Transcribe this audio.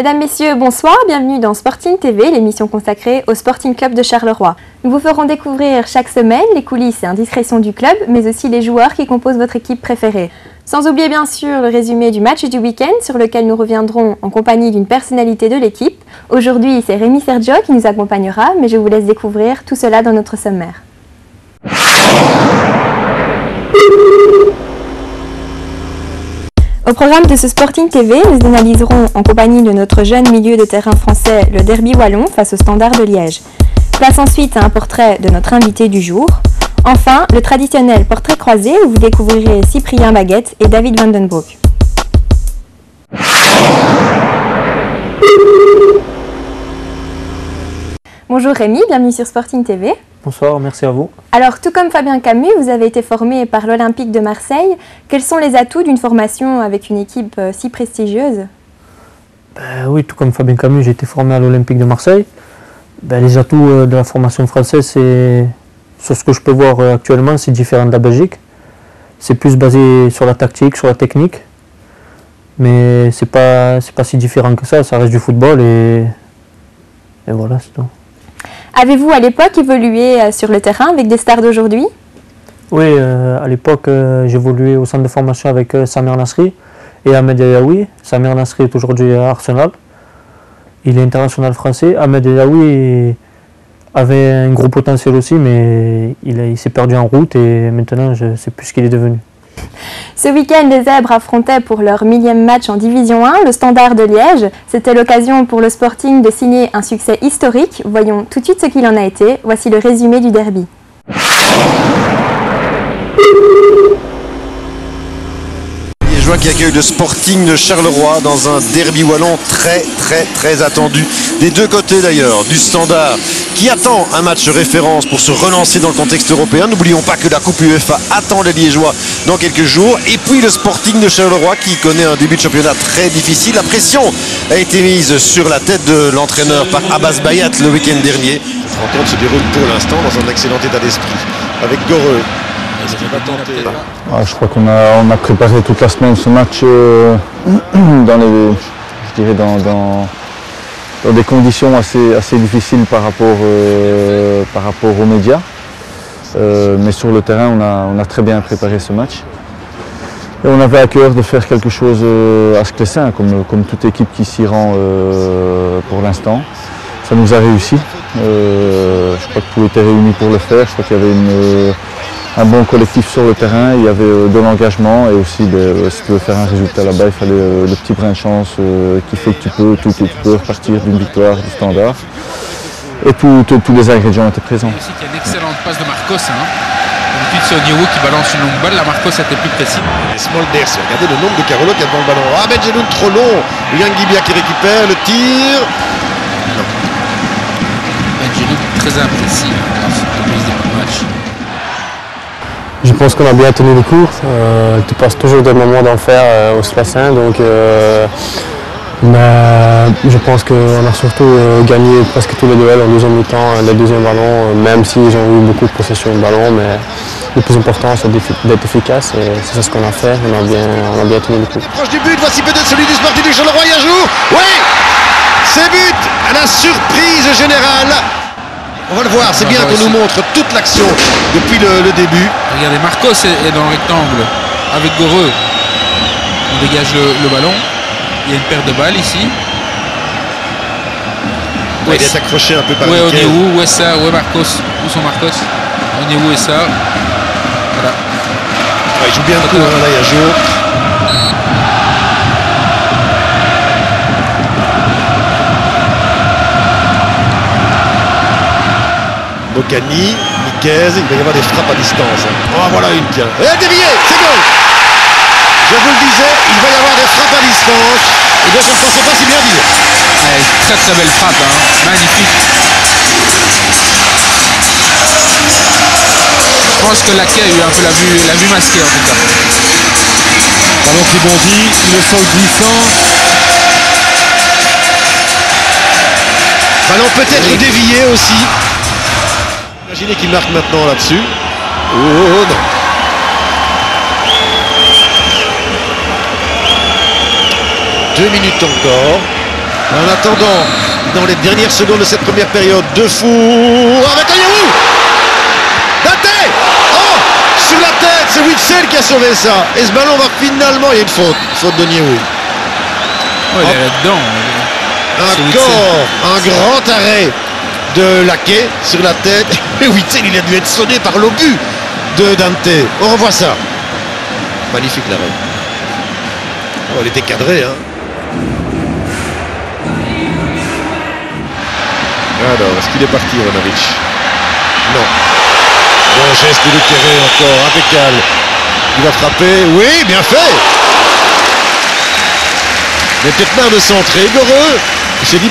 Mesdames, Messieurs, bonsoir, bienvenue dans Sporting TV, l'émission consacrée au Sporting Club de Charleroi. Nous vous ferons découvrir chaque semaine les coulisses et indiscrétions du club, mais aussi les joueurs qui composent votre équipe préférée. Sans oublier bien sûr le résumé du match du week-end sur lequel nous reviendrons en compagnie d'une personnalité de l'équipe. Aujourd'hui, c'est Rémi Sergio qui nous accompagnera, mais je vous laisse découvrir tout cela dans notre sommaire. Au programme de ce Sporting TV, nous analyserons en compagnie de notre jeune milieu de terrain français le derby wallon face au Standard de Liège. Place ensuite à un portrait de notre invité du jour. Enfin, le traditionnel portrait croisé où vous découvrirez Cyprien Baguette et David Van Den Broek. Bonjour Rémi, bienvenue sur Sporting TV. Bonsoir, merci à vous. Alors, tout comme Fabien Camus, vous avez été formé par l'Olympique de Marseille. Quels sont les atouts d'une formation avec une équipe si prestigieuse? Oui, tout comme Fabien Camus, j'ai été formé à l'Olympique de Marseille. Les atouts de la formation française, c'est sur ce que je peux voir actuellement, c'est différent de la Belgique. C'est plus basé sur la tactique, sur la technique. Mais c'est pas si différent que ça reste du football et voilà, c'est tout. Avez-vous à l'époque évolué sur le terrain avec des stars d'aujourd'hui? Oui, à l'époque, j'évoluais au centre de formation avec Samir Nasri et Ahmed Yaoui. Samir Nasri est aujourd'hui à Arsenal. Il est international français. Ahmed Yaoui avait un gros potentiel aussi, mais il s'est perdu en route et maintenant, je ne sais plus ce qu'il est devenu. Ce week-end, les Zèbres affrontaient pour leur 1000e match en Division 1 le Standard de Liège. C'était l'occasion pour le Sporting de signer un succès historique. Voyons tout de suite ce qu'il en a été. Voici le résumé du derby. Liégeois qui accueille le Sporting de Charleroi dans un derby wallon très attendu. Des deux côtés d'ailleurs, du Standard qui attend un match référence pour se relancer dans le contexte européen. N'oublions pas que la Coupe UEFA attend les Liégeois dans quelques jours. Et puis le Sporting de Charleroi qui connaît un début de championnat très difficile. La pression a été mise sur la tête de l'entraîneur par Abbas Bayat le week-end dernier. La rencontre se déroule pour l'instant dans un excellent état d'esprit avec Goreux. Je crois qu'on a préparé toute la semaine ce match dans des conditions assez difficiles par rapport aux médias. Mais sur le terrain, on a très bien préparé ce match. Et on avait à cœur de faire quelque chose à Sclessin, comme toute équipe qui s'y rend pour l'instant. Ça nous a réussi. Je crois que tout était réuni pour le faire. Je crois qu'il y avait un bon collectif sur le terrain, il y avait de l'engagement et aussi si tu veux faire un résultat là-bas, il fallait le petit brin de chance qui fait que tu peux repartir d'une victoire du Standard. Et tous les ingrédients étaient présents. Ici, il y a une excellente passe de Marcos. D'habitude, c'est Onyewu qui balance une longue balle. La Marcos était plus précis. Smolders, regardez le nombre de Carolo qui a devant le ballon. Ah, Benjeloun trop long. Yangibia qui récupère le tir. Non. Benjeloun très imprécis depuis ce début de match. Je pense qu'on a bien tenu le coup. Tu passes toujours des moments d'enfer au Sclessin, donc mais je pense qu'on a surtout gagné presque tous les duels en deuxième mi-temps, les deuxièmes ballons, même s'ils ont eu beaucoup de possession de ballon, mais le plus important c'est d'être efficace et c'est ce qu'on a fait, on a bien tenu le coup. Proche du but, voici peut-être celui du Sporting du Charleroi, il joue. Oui, c'est but à la surprise générale. On va le voir, c'est bien qu'on nous montre toute l'action depuis le début. Regardez, Marcos est dans le rectangle avec Goreux. On dégage le ballon. Il y a une paire de balles ici. Ouais, il est accroché un peu par Onyewu, où est ça? Où est Marcos? Où sont Marcos? Onyewu et ça. Voilà. Ouais, il joue bien le coup, là, il y a jour. Bocani, Niquez, il va y avoir des frappes à distance. Oh, voilà une tiens. Et dévié, c'est goal. Je vous le disais, il va y avoir des frappes à distance. Et bien, je ne pensais pas si bien dire. Très belle frappe, magnifique. Je pense que Laquet a eu un peu la vue masquée en tout cas. Ballon qui bondit, le sol glissant. Ballon peut-être dévié aussi. Imaginez qu'il marque maintenant là-dessus. Oh non. Deux minutes encore. En attendant, dans les dernières secondes de cette première période, De Fou avec Onyewu. Dante. Oh, sur la tête, c'est Witsel qui a sauvé ça. Et ce ballon va finalement, il y a une faute d'Onyewu. Oh, il est là-dedans. Encore un grand arrêt de Laquet sur la tête. Et Witsel, il a dû être sonné par l'obus de Dante. On revoit ça. Magnifique l'arrêt. Oh, elle était cadrée, hein. Alors, est-ce qu'il est parti, Ivanovic? Non. Bon geste de Terré encore, impeccable. Il va frapper. Oui, bien fait. Mais peut-être marre de centrer. Goreux. Il s'est dit